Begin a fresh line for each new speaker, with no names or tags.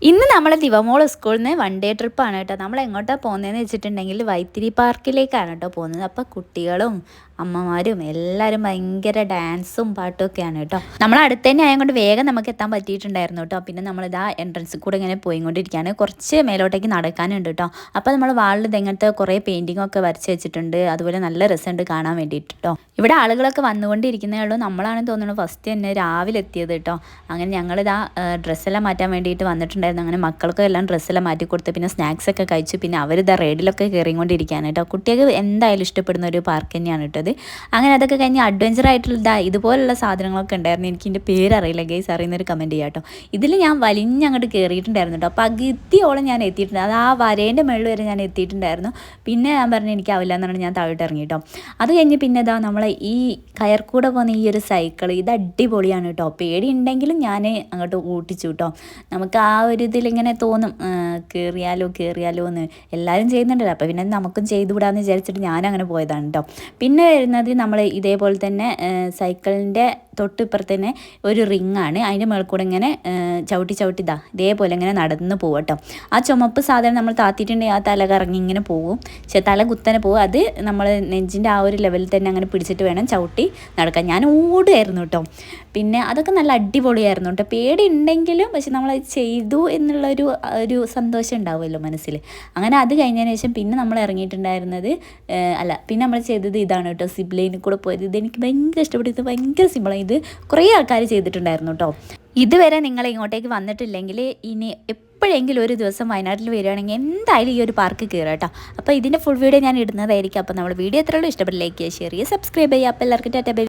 ഇന്ന് നമ്മൾ ദിവമോൾ സ്കൂളിൽ നിന്ന് വൺ ഡേ ട്രിപ്പാണ് കേട്ടോ. നമ്മൾ എങ്ങോട്ടാണ് പോകുന്നതെന്ന് വെച്ചിട്ടുണ്ടെങ്കിൽ വൈത്തിരി പാർക്കിലേക്കാണ് കേട്ടോ പോകുന്നത്. അപ്പോൾ കുട്ടികളും അമ്മമാരും എല്ലാവരും ഭയങ്കര ഡാൻസും പാട്ടുമൊക്കെയാണ് കേട്ടോ. നമ്മൾ അടുത്ത് തന്നെ ആയതുകൊണ്ട് വേഗം നമുക്ക് എത്താൻ പറ്റിയിട്ടുണ്ടായിരുന്നു കേട്ടോ. പിന്നെ നമ്മളിതാ എൻട്രൻസിൽ കൂടെ ഇങ്ങനെ പോയിക്കൊണ്ടിരിക്കുകയാണ്. കുറച്ച് മേലോട്ടേക്ക് നടക്കാനുണ്ട് കേട്ടോ. അപ്പോൾ നമ്മൾ വാളിൽ ഇങ്ങനത്തെ കുറേ പെയിൻറ്റിങ്ങൊക്കെ വരച്ച് വെച്ചിട്ടുണ്ട്. അതുപോലെ നല്ല രസമുണ്ട് കാണാൻ വേണ്ടിയിട്ട് കേട്ടോ. ഇവിടെ ആളുകളൊക്കെ വന്നുകൊണ്ടിരിക്കുന്നേ ഉള്ളൂ. നമ്മളാണെന്ന് തോന്നുന്നു ഫസ്റ്റ് തന്നെ രാവിലെ എത്തിയത് കേട്ടോ. അങ്ങനെ ഞങ്ങളിതാ ഡ്രസ്സെല്ലാം മാറ്റാൻ വേണ്ടിയിട്ട് വന്നിട്ടുണ്ടായിരുന്നു. അങ്ങനെ മക്കൾക്ക് എല്ലാം ഡ്രസ്സെല്ലാം മാറ്റി കൊടുത്ത് പിന്നെ സ്നാക്സ് ഒക്കെ കഴിച്ചു. പിന്നെ അവരിതാ റൈഡിലൊക്കെ കയറിക്കൊണ്ടിരിക്കുകയാണ് കേട്ടോ. കുട്ടികൾക്ക് എന്തായാലും ഇഷ്ടപ്പെടുന്ന ഒരു പാർക്ക് തന്നെയാണ് കേട്ടോ. അങ്ങനെ അതൊക്കെ കഴിഞ്ഞ് അഡ്വഞ്ചർ ആയിട്ടുള്ള ഇതുപോലുള്ള സാധനങ്ങളൊക്കെ ഉണ്ടായിരുന്നു. എനിക്ക് ഇതിൻ്റെ പേരറിയില്ല ഗൈസ്, അറിയുന്നൊരു കമൻറ്റ് ചെയ്യാം കേട്ടോ. ഇതിൽ ഞാൻ വലിഞ്ഞങ്ങോട്ട് കയറിയിട്ടുണ്ടായിരുന്നു കേട്ടോ. പകുതിയോളം ഞാൻ എത്തിയിട്ടുണ്ട്. അത് ആ വരേൻ്റെ മുകളിൽ വരെ ഞാൻ എത്തിയിട്ടുണ്ടായിരുന്നു. പിന്നെ ഞാൻ പറഞ്ഞു എനിക്കാവില്ല എന്നാണ് ഞാൻ താഴോട്ട് ഇറങ്ങി കേട്ടോ. അത് കഴിഞ്ഞ് പിന്നെ ഇതാ നമ്മളെ ഈ കയർക്കൂടെ പോകുന്ന ഈ ഒരു സൈക്കിൾ ഇത് അടിപൊളിയാണ് കേട്ടോ. പേടി ഉണ്ടെങ്കിലും ഞാൻ അങ്ങോട്ട് ഓട്ടിച്ചു കേട്ടോ. നമുക്ക് ആ ഒരു ഇതിലിങ്ങനെ തോന്നും കയറിയാലോ എന്ന്. എല്ലാവരും ചെയ്യുന്നുണ്ടല്ലോ, അപ്പോൾ പിന്നെ നമുക്കും ചെയ്തു വിടാമെന്ന് വിചാരിച്ചിട്ട് ഞാനങ്ങനെ പോയതാണ് കേട്ടോ. പിന്നെ വരുന്നത് നമ്മൾ ഇതേപോലെ തന്നെ സൈക്കിളിൻ്റെ തൊട്ടിപ്പുറത്ത് തന്നെ ഒരു റിങ്ങാണ്. അതിൻ്റെ മേൽ കൂടെ ഇങ്ങനെ ചവിട്ടി ഇതേപോലെ ഇങ്ങനെ നടന്ന് പോകും കേട്ടോ. ആ ചുമപ്പ് സാധനം നമ്മൾ താത്തിയിട്ടുണ്ടെങ്കിൽ ആ തല കറങ്ങി ഇങ്ങനെ പോകും. തല കുത്തനെ പോകും. അത് നമ്മൾ നെഞ്ചിൻ്റെ ആ ഒരു ലെവലിൽ തന്നെ അങ്ങനെ പിടിച്ചിട്ട് വേണം ചവിട്ടി നടക്കാൻ. ഞാൻ ഓടുമായിരുന്നു കേട്ടോ. പിന്നെ അതൊക്കെ നല്ല അടിപൊളിയായിരുന്നു കേട്ടോ. പേടി ഉണ്ടെങ്കിലും പക്ഷെ നമ്മളത് ചെയ്തു ഒരു സന്തോഷം ഉണ്ടാവുമല്ലോ മനസ്സിൽ. അങ്ങനെ അത് കഴിഞ്ഞതിന് ശേഷം പിന്നെ നമ്മൾ ഇറങ്ങിയിട്ടുണ്ടായിരുന്നത് പിന്നെ നമ്മൾ ചെയ്തത് ഇതാണ് കേട്ടോ, സിപ്പ് ലൈനിൽ കൂടെ പോയത്. ഇതെനിക്ക് ഭയങ്കര ഇഷ്ടപ്പെട്ടു. ഇത് ഭയങ്കര സിമ്പിളാണ്. ഇത് കുറേ ആൾക്കാർ ചെയ്തിട്ടുണ്ടായിരുന്നു കേട്ടോ. ഇതുവരെ നിങ്ങൾ ഇങ്ങോട്ടേക്ക് വന്നിട്ടില്ലെങ്കിൽ ഇനി എപ്പോഴെങ്കിലും ഒരു ദിവസം വയനാട്ടിൽ വരികയാണെങ്കിൽ എന്തായാലും ഈ ഒരു പാർക്ക് കയറുക കേട്ടോ. അപ്പോൾ ഇതിൻ്റെ ഫുൾ വീഡിയോ ഞാൻ ഇടുന്നതായിരിക്കും. അപ്പോൾ നമ്മൾ വീഡിയോ എത്രയുള്ളൂ ഇഷ്ടപ്പെട്ട് ലൈക്ക് ചെയ്യുക, ഷെയർ ചെയ്യുക, സബ്സ്ക്രൈബ് ചെയ്യുക. അപ്പോൾ എല്ലാവർക്കും ടാറ്റ ബൈ.